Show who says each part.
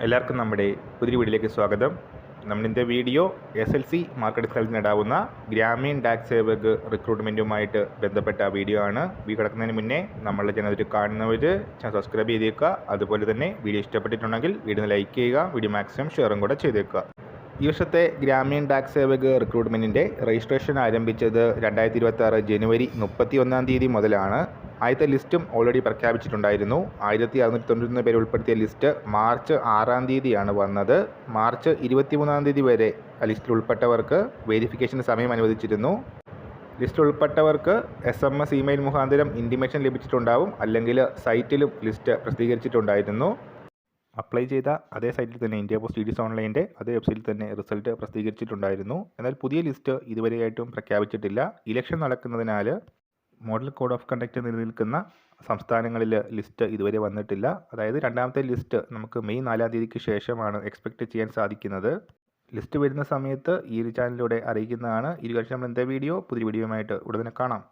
Speaker 1: എല്ലാവർക്കും നമ്മുടെ പുതിയ വീഡിയോയിലേക്ക് സ്വാഗതം. നമ്മളിൻ്റെ വീഡിയോ SLC മാർക്കറ്റ് സ്ഥലത്ത് നേടാവുന്ന ഗ്രാമീൺ ഡാക് സേവക് റിക്രൂട്ട്മെൻറ്റുമായിട്ട് ബന്ധപ്പെട്ട വീഡിയോ ആണ്. വീഡിയോ കിടക്കുന്നതിന് മുന്നേ നമ്മളുടെ ചാനൽ കാണുന്നവർ ചാനൽ സബ്സ്ക്രൈബ് ചെയ്തേക്കുക. അതുപോലെ തന്നെ വീഡിയോ ഇഷ്ടപ്പെട്ടിട്ടുണ്ടെങ്കിൽ വീഡിയോ ലൈക്ക് ചെയ്യുക, വീഡിയോ മാക്സിമം ഷെയറും കൂടെ ചെയ്തേക്കുക. ഈ വർഷത്തെ ഗ്രാമീൺ ഡാക് സേവക് റിക്രൂട്ട്മെൻറ്റിൻ്റെ രജിസ്ട്രേഷൻ ആരംഭിച്ചത് 2026 ജനുവരി 31 മുതലാണ്. ആദ്യത്തെ ലിസ്റ്റും ഓൾറെഡി പ്രഖ്യാപിച്ചിട്ടുണ്ടായിരുന്നു. 1691 പേര് ഉൾപ്പെടുത്തിയ ലിസ്റ്റ് മാർച്ച് 6 വന്നത്. മാർച്ച് 23 വരെ ലിസ്റ്റിൽ ഉൾപ്പെട്ടവർക്ക് വെരിഫിക്കേഷന് സമയം അനുവദിച്ചിരുന്നു. ലിസ്റ്റിൽ ഉൾപ്പെട്ടവർക്ക് SMS ഇമെയിൽ മുഖാന്തരം ഇൻറ്റിമേഷൻ ലഭിച്ചിട്ടുണ്ടാവും, അല്ലെങ്കിൽ സൈറ്റിലും ലിസ്റ്റ് പ്രസിദ്ധീകരിച്ചിട്ടുണ്ടായിരുന്നു. അപ്ലൈ ചെയ്ത അതേ സൈറ്റിൽ തന്നെ ഇന്ത്യ പോസ്റ്റ് EDC ഓൺലൈൻ്റെ അതേ വെബ്സൈറ്റിൽ തന്നെ റിസൾട്ട് പ്രസിദ്ധീകരിച്ചിട്ടുണ്ടായിരുന്നു. എന്നാൽ പുതിയ ലിസ്റ്റ് ഇതുവരെയായിട്ടും പ്രഖ്യാപിച്ചിട്ടില്ല. ഇലക്ഷൻ നടക്കുന്നതിനാൽ മോഡൽ കോഡ് ഓഫ് കണ്ടക്റ്റ് നിലനിൽക്കുന്ന സംസ്ഥാനങ്ങളിൽ ലിസ്റ്റ് ഇതുവരെ വന്നിട്ടില്ല. അതായത് രണ്ടാമത്തെ ലിസ്റ്റ് നമുക്ക് മെയ് 4 ശേഷമാണ് എക്സ്പെക്റ്റ് ചെയ്യാൻ സാധിക്കുന്നത്. ലിസ്റ്റ് വരുന്ന സമയത്ത് ഈ ഒരു ചാനലിലൂടെ അറിയിക്കുന്നതാണ്. ഈ കാഴ്ച നമ്മൾ എന്താ പുതിയ വീഡിയോയുമായിട്ട് ഉടനെ കാണാം.